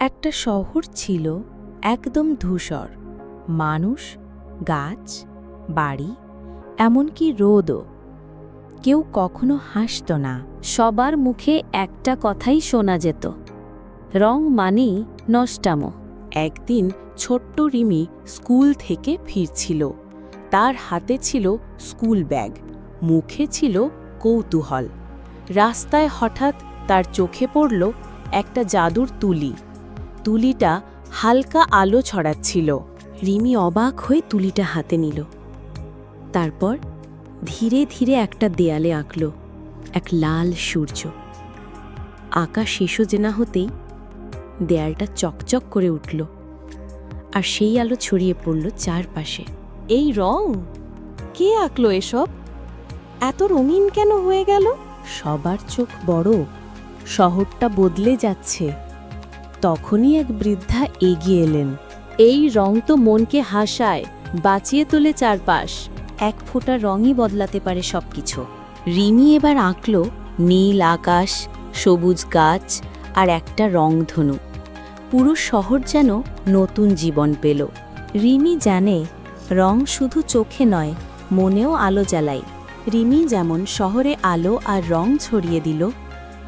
একটা শহর ছিল একদম ধূসর। মানুষ, গাছ, বাড়ি, এমনকি রোদও। কেউ কখনো হাসত না। সবার মুখে একটা কথাই শোনা যেত, রং মানেই নষ্টামো। একদিন ছোট্ট রিমি স্কুল থেকে ফিরছিল। তার হাতে ছিল স্কুল ব্যাগ, মুখে ছিল কৌতূহল। রাস্তায় হঠাৎ তার চোখে পড়ল একটা জাদুর তুলি। তুলিটা হালকা আলো ছড়াচ্ছিল। রিমি অবাক হয়ে তুলিটা হাতে নিল। তারপর ধীরে ধীরে একটা দেয়ালে আঁকল এক লাল সূর্য। আঁকা শেষ যে না হতেই দেয়ালটা চকচক করে উঠল, আর সেই আলো ছড়িয়ে পড়ল চারপাশে। এই রং কে আঁকলো এসব? এত রঙিন কেন হয়ে গেল? সবার চোখ বড়, শহরটা বদলে যাচ্ছে। তখনই এক বৃদ্ধা এগিয়ে এলেন। এই রং তো মনকে হাসায়, বাঁচিয়ে তোলে চারপাশ। এক ফোঁটা রঙই বদলাতে পারে সবকিছু। রিমি এবার আঁকল নীল আকাশ, সবুজ গাছ আর একটা রংধনু। পুরো শহর যেন নতুন জীবন পেল। রিমি জানে রং শুধু চোখে নয়, মনেও আলো জ্বালায়। রিমি যেমন শহরে আলো আর রং ছড়িয়ে দিল,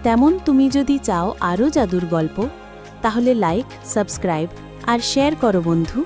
তেমন তুমি যদি চাও আরও জাদুর গল্প, তাহলে লাইক, সাবস্ক্রাইব আর শেয়ার করো বন্ধু।